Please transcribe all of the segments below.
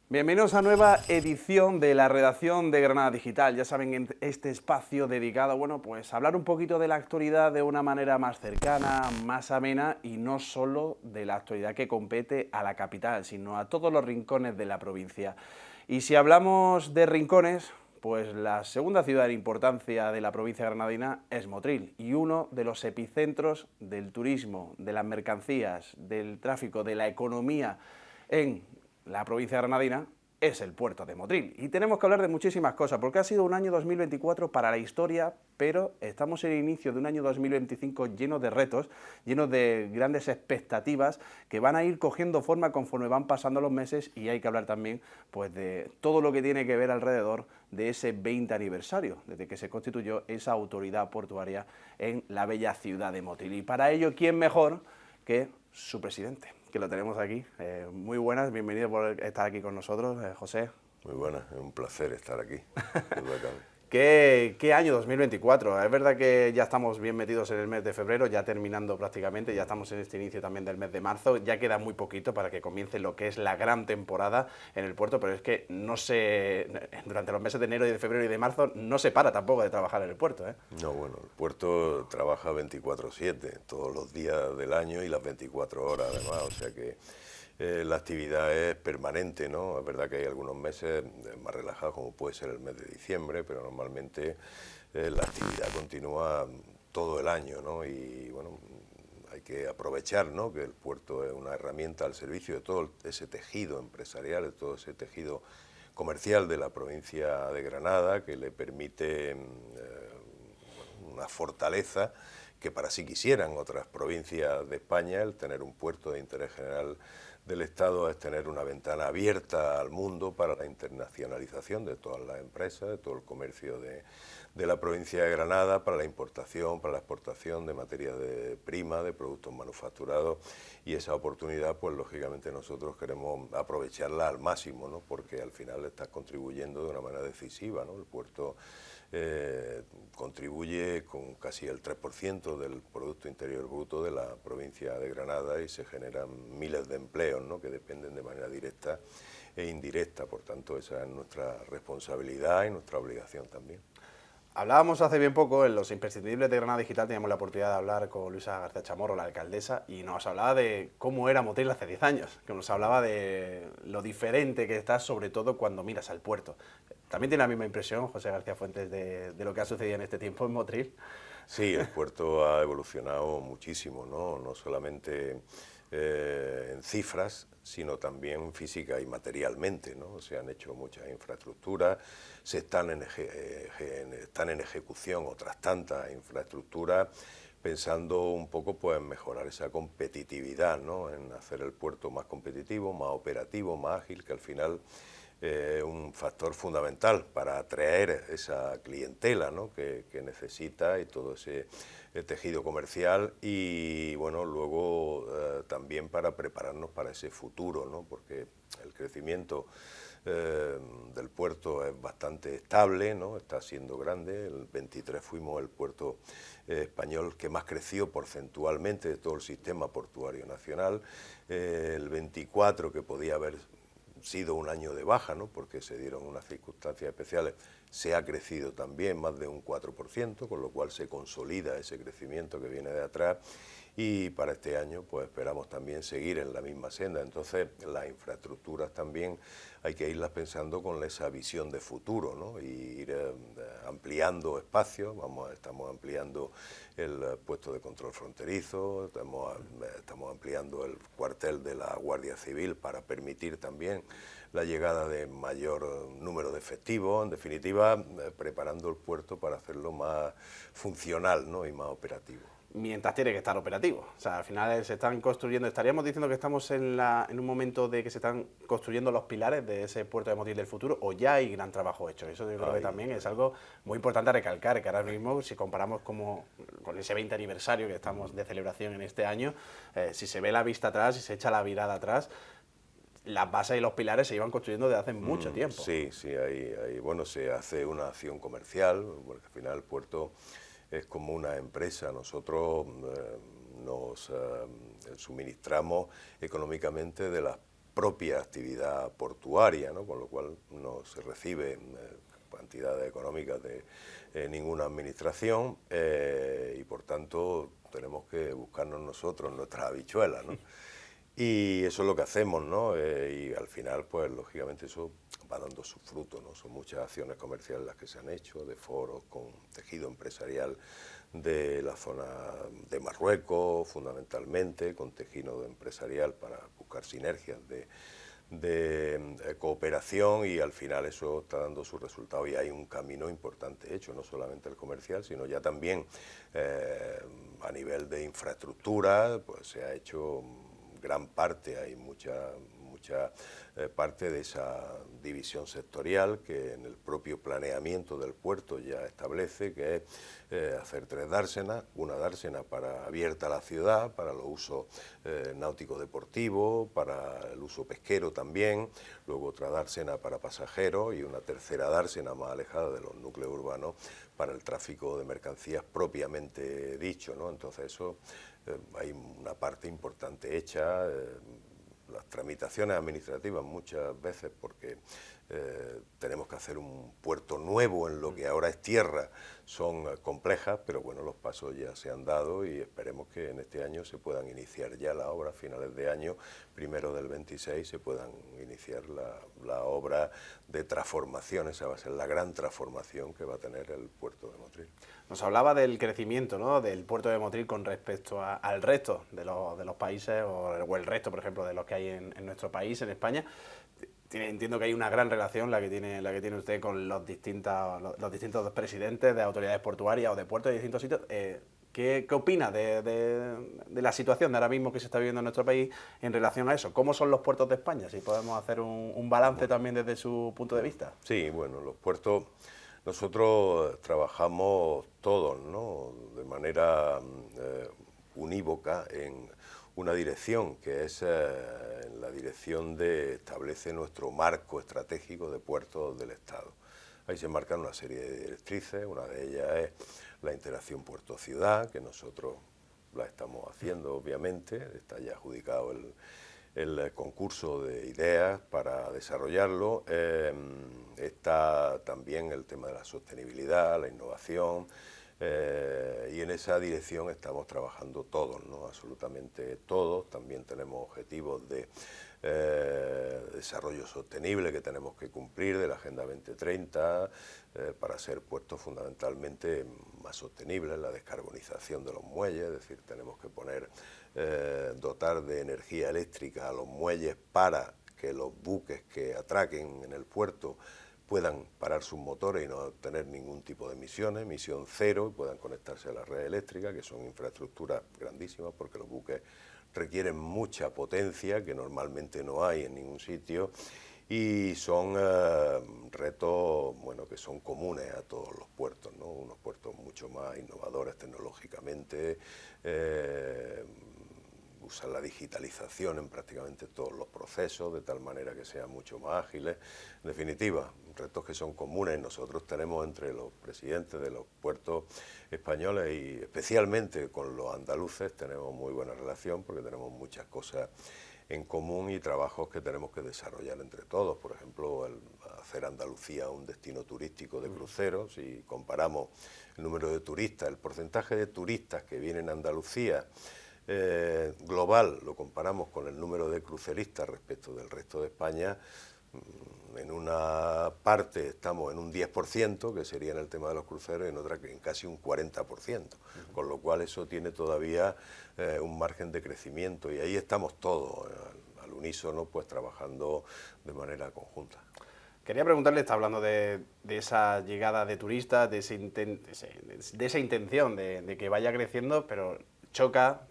Bienvenidos a nueva edición de la redacción de Granada Digital. Ya saben, en este espacio dedicado, bueno, pues a hablar un poquito de la actualidad de una manera más cercana, más amena y no solo de la actualidad que compete a la capital, sino a todos los rincones de la provincia. Y si hablamos de rincones, pues la segunda ciudad en importancia de la provincia granadina es Motril y uno de los epicentros del turismo, de las mercancías, del tráfico, de la economía en la provincia granadina es el puerto de Motril. Y tenemos que hablar de muchísimas cosas, porque ha sido un año 2024 para la historia, pero estamos en el inicio de un año 2025 lleno de retos, lleno de grandes expectativas que van a ir cogiendo forma conforme van pasando los meses, y hay que hablar también pues de todo lo que tiene que ver alrededor de ese 20 aniversario, desde que se constituyó esa autoridad portuaria en la bella ciudad de Motril. Y para ello, ¿quién mejor que su presidente, que lo tenemos aquí? Muy buenas, bienvenido por estar aquí con nosotros, José. Muy buenas, es un placer estar aquí. ¿Qué año 2024? Es verdad que ya estamos bien metidos en el mes de febrero, ya terminando prácticamente, ya estamos en este inicio también del mes de marzo, ya queda muy poquito para que comience lo que es la gran temporada en el puerto, pero es que durante los meses de enero y de febrero y de marzo no se para tampoco de trabajar en el puerto, ¿eh? No, bueno, el puerto trabaja 24/7, todos los días del año y las 24 horas además, o sea que la actividad es permanente, ¿no? Es verdad que hay algunos meses más relajados, como puede ser el mes de diciembre, pero normalmente la actividad continúa todo el año, ¿no? Y bueno, hay que aprovechar, ¿no?, que el puerto es una herramienta al servicio de todo ese tejido empresarial, de todo ese tejido comercial de la provincia de Granada, que le permite una fortaleza que para sí quisieran otras provincias de España. El tener un puerto de interés general del Estado es tener una ventana abierta al mundo para la internacionalización de todas las empresas, de todo el comercio de la provincia de Granada, para la importación, para la exportación de materia prima, de productos manufacturados, y esa oportunidad, pues lógicamente nosotros queremos aprovecharla al máximo, ¿no?, porque al final está contribuyendo de una manera decisiva, ¿no? El puerto contribuye con casi el 3% del Producto Interior Bruto de la provincia de Granada y se generan miles de empleos, ¿no?, que dependen de manera directa e indirecta. Por tanto, esa es nuestra responsabilidad y nuestra obligación también. Hablábamos hace bien poco, en los imprescindibles de Granada Digital, teníamos la oportunidad de hablar con Luisa García Chamorro, la alcaldesa, y nos hablaba de cómo era Motril hace 10 años, que nos hablaba de lo diferente que está, sobre todo cuando miras al puerto. ¿También tiene la misma impresión, José García Fuentes, de lo que ha sucedido en este tiempo en Motril? Sí, el puerto ha evolucionado muchísimo, ¿no? No solamente en cifras, sino también física y materialmente, ¿no? Se han hecho muchas infraestructuras, están en ejecución otras tantas infraestructuras, pensando un poco pues, en mejorar esa competitividad, ¿no?, en hacer el puerto más competitivo, más operativo, más ágil, que al final un factor fundamental para atraer esa clientela, ¿no?, que necesita, y todo ese tejido comercial, y bueno, luego también para prepararnos para ese futuro, ¿no?, porque el crecimiento del puerto es bastante estable, ¿no?, está siendo grande. El 23 fuimos el puerto español que más creció porcentualmente de todo el sistema portuario nacional. El 24, que podía haber sido un año de baja, ¿no?, porque se dieron unas circunstancias especiales, se ha crecido también más de un 4%, con lo cual se consolida ese crecimiento que viene de atrás, y para este año pues esperamos también seguir en la misma senda. Entonces las infraestructuras también hay que irlas pensando con esa visión de futuro, ¿no?, y ir ampliando espacios. Estamos ampliando el puesto de control fronterizo, estamos ampliando el cuartel de la Guardia Civil para permitir también la llegada de mayor número de efectivos, en definitiva preparando el puerto para hacerlo más funcional, ¿no?, y más operativo. Mientras tiene que estar operativo. O sea, al final se están construyendo, estaríamos diciendo que estamos en un momento de que se están construyendo los pilares de ese puerto de Motril del futuro, o ya hay gran trabajo hecho. Eso yo creo que también es algo muy importante a recalcar, que ahora mismo, si comparamos con ese 20 aniversario que estamos de celebración en este año, si se ve la vista atrás, si se echa la mirada atrás, las bases y los pilares se iban construyendo desde hace mucho tiempo. Sí, sí, bueno, se hace una acción comercial, porque al final el puerto es como una empresa. Nosotros nos suministramos económicamente de las propia actividad portuaria, ¿no? Con lo cual no se recibe cantidades económicas de ninguna administración y por tanto tenemos que buscarnos nosotros nuestras habichuelas, ¿no? Y eso es lo que hacemos, ¿no? Y al final, pues lógicamente eso va dando su fruto, ¿no? Son muchas acciones comerciales las que se han hecho, de foros con tejido empresarial de la zona de Marruecos, fundamentalmente, con tejido empresarial para buscar sinergias de cooperación, y al final eso está dando su resultado y hay un camino importante hecho, no solamente el comercial, sino ya también a nivel de infraestructura, pues se ha hecho gran parte, hay mucha parte de esa división sectorial que en el propio planeamiento del puerto ya establece, que es hacer 3 dársenas, una dársena para abierta a la ciudad, para los usos náuticos deportivos, para el uso pesquero también, luego otra dársena para pasajeros y una tercera dársena más alejada de los núcleos urbanos para el tráfico de mercancías propiamente dicho, ¿no? Entonces eso hay una parte importante hecha. Las tramitaciones administrativas muchas veces, porque tenemos que hacer un puerto nuevo en lo que ahora es tierra, son complejas, pero bueno, los pasos ya se han dado y esperemos que en este año se puedan iniciar ya la obra, a finales de año, primero del 26, se puedan iniciar la obra de transformación. Esa va a ser la gran transformación que va a tener el puerto de Motril. Nos hablaba del crecimiento, ¿no?, del puerto de Motril con respecto al resto de los países o el resto, por ejemplo, de los que hay en nuestro país, en España. Entiendo que hay una gran relación la que tiene usted con los distintos presidentes de autoridades portuarias o de puertos de distintos sitios. ¿Qué opina de la situación de ahora mismo que se está viviendo en nuestro país en relación a eso? ¿Cómo son los puertos de España? Si podemos hacer un balance también desde su punto de vista. Sí, bueno, los puertos, nosotros trabajamos todos, ¿no?, de manera unívoca en una dirección, que es la dirección de establece nuestro marco estratégico de puertos del Estado. Ahí se marcan una serie de directrices, una de ellas es la interacción puerto-ciudad, que nosotros la estamos haciendo, obviamente, está ya adjudicado el concurso de ideas para desarrollarlo. Está también el tema de la sostenibilidad, la innovación, y en esa dirección estamos trabajando todos, ¿no?, absolutamente todos. También tenemos objetivos de desarrollo sostenible que tenemos que cumplir de la Agenda 2030 para ser puertos fundamentalmente más sostenibles, la descarbonización de los muelles, es decir, tenemos que dotar de energía eléctrica a los muelles para que los buques que atraquen en el puerto puedan parar sus motores y no tener ningún tipo de emisiones, emisión cero, y puedan conectarse a la red eléctrica, que son infraestructuras grandísimas porque los buques requieren mucha potencia que normalmente no hay en ningún sitio, y son retos, bueno, que son comunes a todos los puertos, ¿no?, unos puertos mucho más innovadores tecnológicamente, usan la digitalización en prácticamente todos los procesos, de tal manera que sean mucho más ágiles. En definitiva, retos que son comunes. Nosotros tenemos entre los presidentes de los puertos españoles y especialmente con los andaluces tenemos muy buena relación porque tenemos muchas cosas en común y trabajos que tenemos que desarrollar entre todos. Por ejemplo, hacer Andalucía un destino turístico de cruceros. Si comparamos el número de turistas, el porcentaje de turistas que vienen a Andalucía global, lo comparamos con el número de cruceristas respecto del resto de España, en una parte estamos en un 10%, que sería en el tema de los cruceros, y en otra en casi un 40%, con lo cual eso tiene todavía un margen de crecimiento, y ahí estamos todos al unísono, pues trabajando de manera conjunta. Quería preguntarle, está hablando de esa llegada de turistas, de esa intención de que vaya creciendo, pero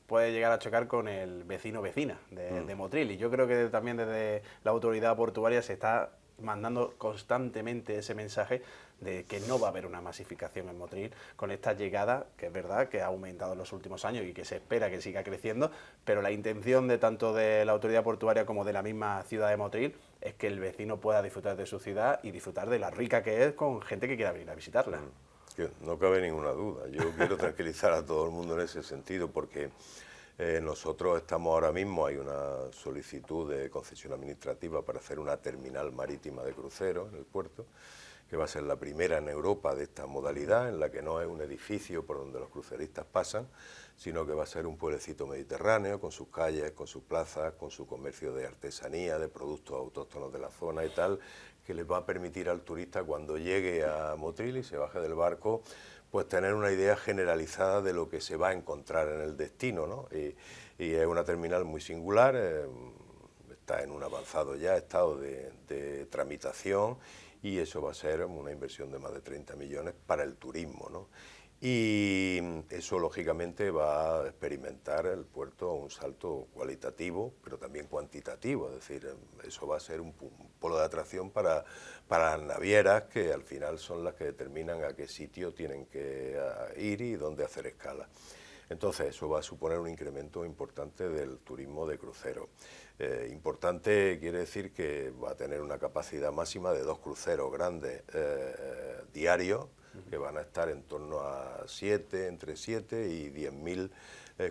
puede llegar a chocar con el vecino-vecina de Motril, y yo creo que también desde la autoridad portuaria se está mandando constantemente ese mensaje de que no va a haber una masificación en Motril con esta llegada, que es verdad que ha aumentado en los últimos años y que se espera que siga creciendo, pero la intención de tanto de la autoridad portuaria como de la misma ciudad de Motril es que el vecino pueda disfrutar de su ciudad y disfrutar de la rica que es con gente que quiera venir a visitarla. No cabe ninguna duda. Yo quiero tranquilizar a todo el mundo en ese sentido, porque Nosotros estamos ahora mismo, hay una solicitud de concesión administrativa para hacer una terminal marítima de cruceros en el puerto, que va a ser la primera en Europa de esta modalidad, en la que no es un edificio por donde los cruceristas pasan, sino que va a ser un pueblecito mediterráneo, con sus calles, con sus plazas, con su comercio de artesanía, de productos autóctonos de la zona y tal, que les va a permitir al turista, cuando llegue a Motril y se baje del barco, pues tener una idea generalizada de lo que se va a encontrar en el destino, ¿no? Y es una terminal muy singular, está en un avanzado ya estado de tramitación, y eso va a ser una inversión de más de 30 millones para el turismo, ¿no? Y eso lógicamente va a experimentar el puerto un salto cualitativo, pero también cuantitativo, es decir, eso va a ser un polo de atracción para las navieras, que al final son las que determinan a qué sitio tienen que ir y dónde hacer escala. Entonces eso va a suponer un incremento importante del turismo de crucero. Importante quiere decir que va a tener una capacidad máxima de 2 cruceros grandes diarios, que van a estar en torno a entre 7 y 10.000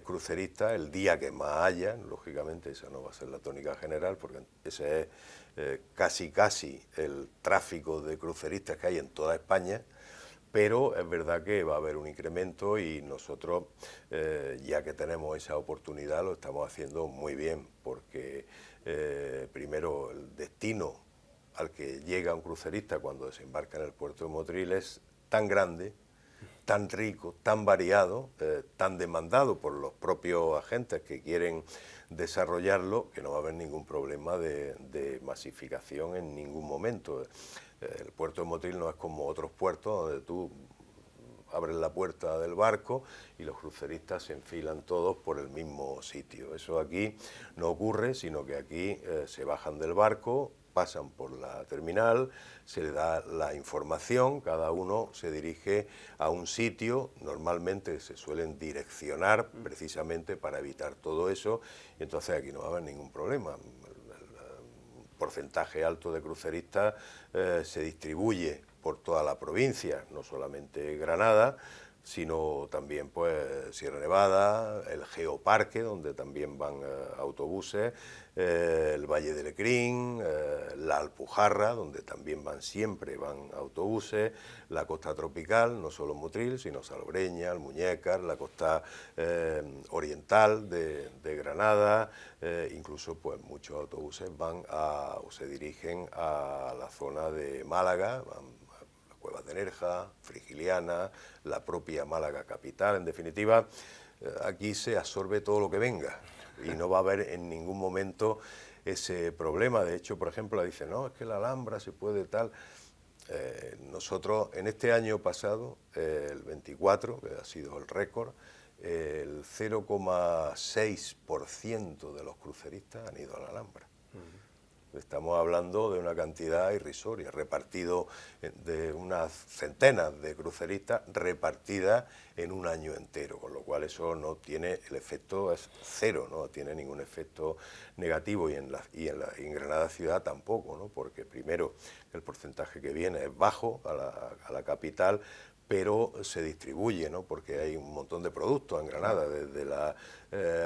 cruceristas el día que más haya. Lógicamente esa no va a ser la tónica general, porque ese es casi el tráfico de cruceristas que hay en toda España, pero es verdad que va a haber un incremento, y nosotros, ya que tenemos esa oportunidad, lo estamos haciendo muy bien, porque primero el destino al que llega un crucerista cuando desembarca en el puerto de Motril es tan grande, tan rico, tan variado, tan demandado por los propios agentes que quieren desarrollarlo, que no va a haber ningún problema de masificación en ningún momento. El puerto de Motril no es como otros puertos donde tú abres la puerta del barco y los cruceristas se enfilan todos por el mismo sitio. Eso aquí no ocurre, sino que aquí se bajan del barco, pasan por la terminal, se le da la información, cada uno se dirige a un sitio, normalmente se suelen direccionar precisamente para evitar todo eso, y entonces aquí no va a haber ningún problema. El porcentaje alto de cruceristas se distribuye por toda la provincia, no solamente Granada, sino también pues Sierra Nevada, el Geoparque, donde también van autobuses, el Valle de Lecrín, la Alpujarra, donde también siempre van autobuses, la costa tropical, no solo Motril, sino Salobreña, Almuñécar, la costa oriental de Granada, incluso pues muchos autobuses van o se dirigen a la zona de Málaga, Cuevas de Nerja, Frigiliana, la propia Málaga capital. En definitiva, aquí se absorbe todo lo que venga y no va a haber en ningún momento ese problema. De hecho, por ejemplo, dice, no, es que la Alhambra se puede tal. Nosotros en este año pasado, el 24, que ha sido el récord, el 0,6% de los cruceristas han ido a la Alhambra. Estamos hablando de una cantidad irrisoria, repartido de unas centenas de cruceristas repartidas en un año entero, con lo cual eso no tiene, el efecto es cero, no tiene ningún efecto negativo, y en Granada ciudad tampoco, ¿no? Porque primero el porcentaje que viene es bajo a la capital, pero se distribuye, ¿no? Porque hay un montón de productos en Granada, desde la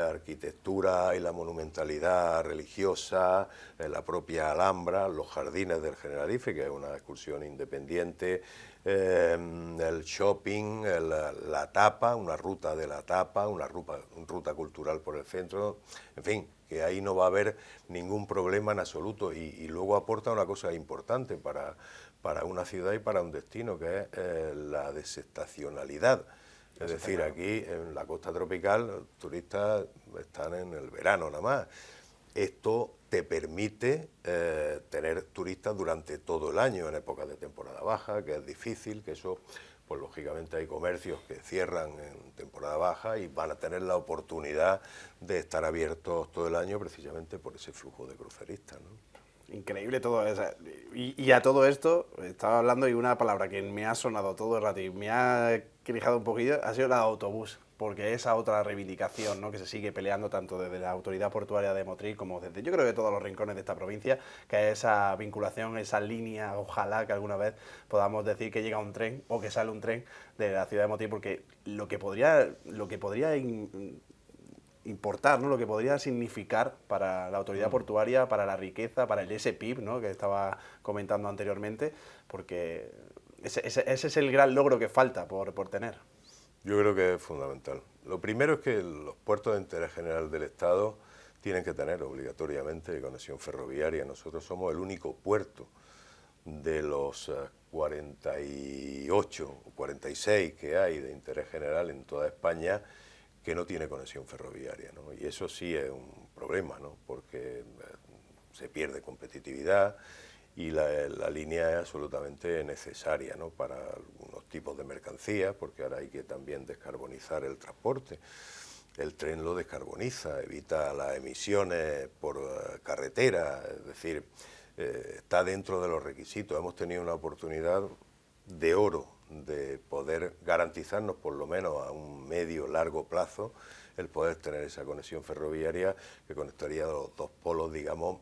arquitectura y la monumentalidad religiosa, la propia Alhambra, los jardines del Generalife, que es una excursión independiente, el shopping, la tapa, una ruta de la tapa, una ruta cultural por el centro, en fin, que ahí no va a haber ningún problema en absoluto, y luego aporta una cosa importante para una ciudad y para un destino, que es la desestacionalidad. Es decir, aquí en la costa tropical los turistas están en el verano nada más. Esto te permite tener turistas durante todo el año, en épocas de temporada baja, que es difícil, que eso, pues lógicamente hay comercios que cierran en temporada baja y van a tener la oportunidad de estar abiertos todo el año precisamente por ese flujo de cruceristas, ¿no? Increíble todo eso. Y a todo esto, estaba hablando y una palabra que me ha sonado todo el rato y me ha quejado un poquillo, ha sido la de autobús, porque esa otra reivindicación, ¿no?, que se sigue peleando tanto desde la autoridad portuaria de Motril como desde, yo creo, que todos los rincones de esta provincia, que es esa vinculación, esa línea, ojalá que alguna vez podamos decir que llega un tren o que sale un tren de la ciudad de Motril, porque lo que podría importar, ¿no? Lo que podría significar para la autoridad portuaria, para la riqueza, para el SPIB, ¿no? Que estaba comentando anteriormente, porque ese es el gran logro que falta por tener. Yo creo que es fundamental. Lo primero es que los puertos de interés general del Estado tienen que tener obligatoriamente conexión ferroviaria. Nosotros somos el único puerto de los 48 o 46 que hay de interés general en toda España que no tiene conexión ferroviaria, ¿no? Y eso sí es un problema, ¿no? Porque se pierde competitividad y la línea es absolutamente necesaria, ¿no? Para algunos tipos de mercancías, porque ahora hay que también descarbonizar el transporte. El tren lo descarboniza, evita las emisiones por carretera, es decir, está dentro de los requisitos. Hemos tenido una oportunidad de oro de poder garantizarnos, por lo menos a un medio largo plazo, el poder tener esa conexión ferroviaria que conectaría los dos polos, digamos,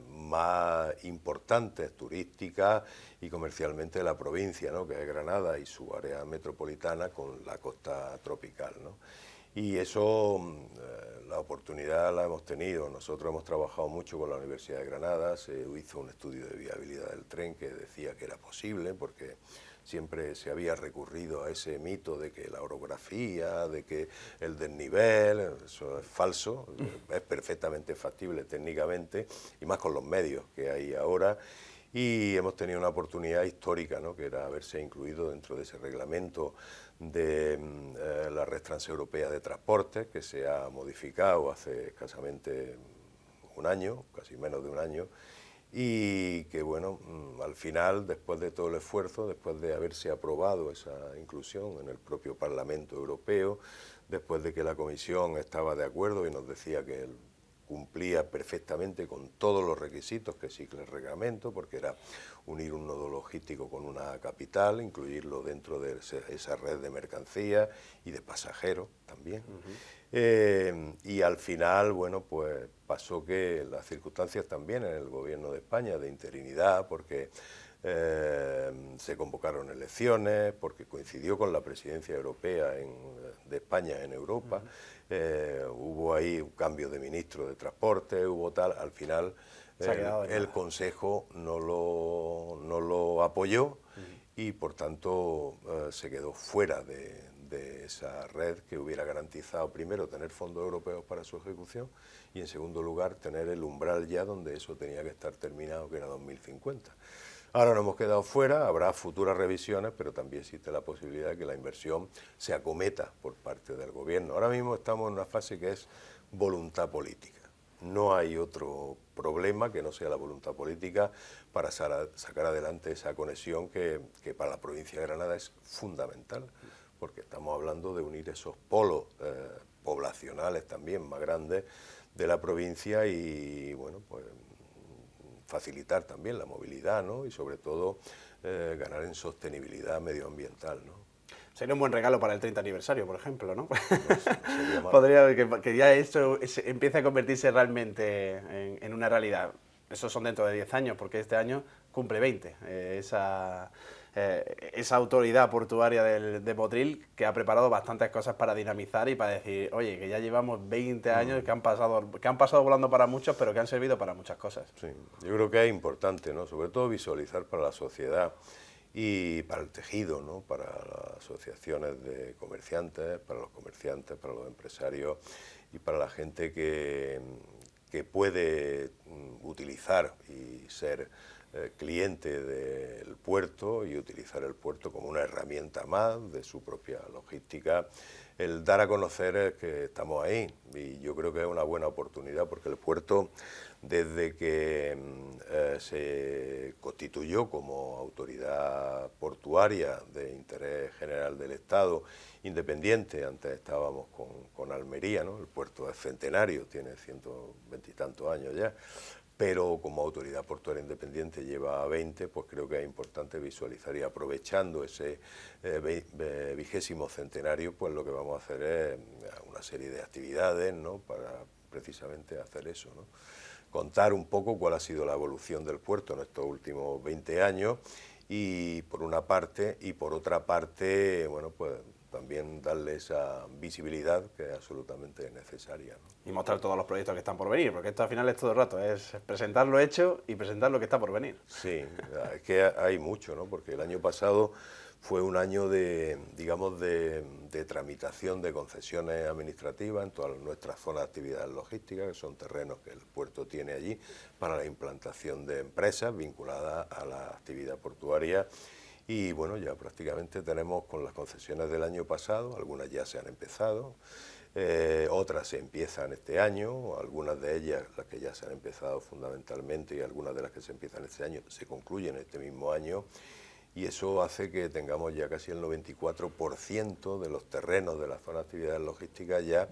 más importantes, turísticas y comercialmente de la provincia, ¿no? Que es Granada y su área metropolitana con la costa tropical, ¿no? Y eso, la oportunidad la hemos tenido. Nosotros hemos trabajado mucho con la Universidad de Granada, se hizo un estudio de viabilidad del tren que decía que era posible, porque siempre se había recurrido a ese mito de que la orografía, de que el desnivel, eso es falso, es perfectamente factible técnicamente, y más con los medios que hay ahora. Y hemos tenido una oportunidad histórica, ¿no? Que era haberse incluido dentro de ese reglamento de la Red Transeuropea de Transportes, que se ha modificado hace escasamente un año, casi menos de un año, y que bueno, al final, después de todo el esfuerzo, después de haberse aprobado esa inclusión en el propio Parlamento Europeo, después de que la Comisión estaba de acuerdo y nos decía que cumplía perfectamente con todos los requisitos que exige el reglamento, porque era unir un nodo logístico con una capital, incluirlo dentro de esa red de mercancías y de pasajeros también. Y al final, bueno, pues pasó que las circunstancias también en el gobierno de España de interinidad, porque se convocaron elecciones, porque coincidió con la presidencia europea de España en Europa, hubo ahí un cambio de ministro de Transporte, hubo tal, al final el Consejo no lo apoyó y por tanto se quedó fuera de esa red que hubiera garantizado primero tener fondos europeos para su ejecución y en segundo lugar tener el umbral ya donde eso tenía que estar terminado, que era 2050. Ahora nos hemos quedado fuera, habrá futuras revisiones, pero también existe la posibilidad de que la inversión se acometa por parte del gobierno. Ahora mismo estamos en una fase que es voluntad política. No hay otro problema que no sea la voluntad política para sacar adelante esa conexión que para la provincia de Granada es fundamental, porque estamos hablando de unir esos polos poblacionales también más grandes de la provincia y, bueno, pues facilitar también la movilidad, ¿no? Y sobre todo ganar en sostenibilidad medioambiental, ¿no? Sería un buen regalo para el 30 aniversario, por ejemplo, ¿no? No sería malo. Podría que ya esto empiece a convertirse realmente en una realidad. Esos son dentro de 10 años, porque este año cumple 20. Esa autoridad portuaria de Motril que ha preparado bastantes cosas para dinamizar y para decir, oye, que ya llevamos 20 años que han pasado volando para muchos, pero que han servido para muchas cosas. Sí, yo creo que es importante, ¿no? Sobre todo visualizar para la sociedad y para el tejido, ¿no? Para las asociaciones de comerciantes, para los comerciantes, para los empresarios y para la gente que puede utilizar y ser cliente del puerto y utilizar el puerto como una herramienta más de su propia logística, el dar a conocer que estamos ahí y yo creo que es una buena oportunidad porque el puerto desde que se constituyó como autoridad portuaria de interés general del Estado independiente, antes estábamos con Almería, ¿no? El puerto es centenario, tiene 120 y tantos años ya, pero como autoridad portuaria independiente lleva 20, pues creo que es importante visualizar y aprovechando ese 20º centenario, pues lo que vamos a hacer es una serie de actividades, ¿no? Para precisamente hacer eso, ¿no? Contar un poco cuál ha sido la evolución del puerto en estos últimos 20 años y por una parte, y por otra parte, bueno, pues también darle esa visibilidad que es absolutamente necesaria, ¿no? Y mostrar todos los proyectos que están por venir, porque esto al final es todo el rato, es presentar lo hecho y presentar lo que está por venir. Sí, es que hay mucho, ¿no? Porque el año pasado fue un año de, digamos, de tramitación de concesiones administrativas en todas nuestras zonas de actividades logísticas, que son terrenos que el puerto tiene allí para la implantación de empresas vinculadas a la actividad portuaria. Y bueno, ya prácticamente tenemos con las concesiones del año pasado, algunas ya se han empezado, otras se empiezan este año, algunas de ellas, las que ya se han empezado fundamentalmente y algunas de las que se empiezan este año, se concluyen este mismo año. Y eso hace que tengamos ya casi el 94% de los terrenos de la zona de actividades logísticas ya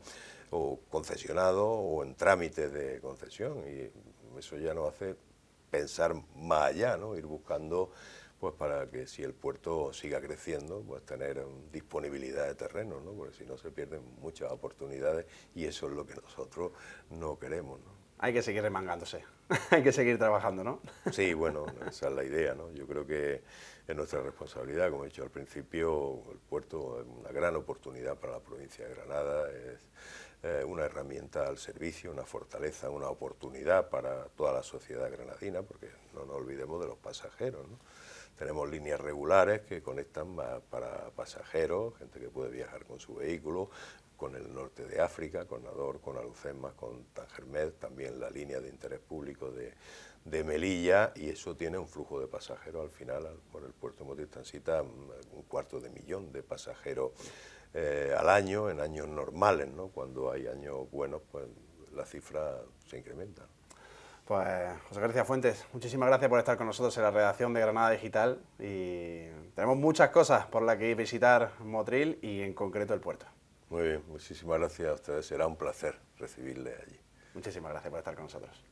o concesionados o en trámite de concesión, y eso ya nos hace pensar más allá, ¿no? Ir buscando, pues para que si el puerto siga creciendo, pues tener disponibilidad de terreno, ¿no? Porque si no se pierden muchas oportunidades y eso es lo que nosotros no queremos, ¿no? Hay que seguir remangándose, hay que seguir trabajando, ¿no? Sí, bueno, esa es la idea, ¿no? Yo creo que es nuestra responsabilidad, como he dicho al principio, el puerto es una gran oportunidad para la provincia de Granada, es una herramienta al servicio, una fortaleza, una oportunidad para toda la sociedad granadina, porque no nos olvidemos de los pasajeros, ¿no? Tenemos líneas regulares que conectan para pasajeros, gente que puede viajar con su vehículo, con el norte de África, con Nador, con Alucemas, con Tangermed, también la línea de interés público de Melilla, y eso tiene un flujo de pasajeros al final, por el puerto de Motril transita 250.000 de pasajeros al año, en años normales, ¿no? Cuando hay años buenos, pues la cifra se incrementa. Pues José García Fuentes, muchísimas gracias por estar con nosotros en la redacción de Granada Digital, y tenemos muchas cosas por las que visitar Motril y en concreto el puerto. Muy bien, muchísimas gracias a ustedes, será un placer recibirles allí. Muchísimas gracias por estar con nosotros.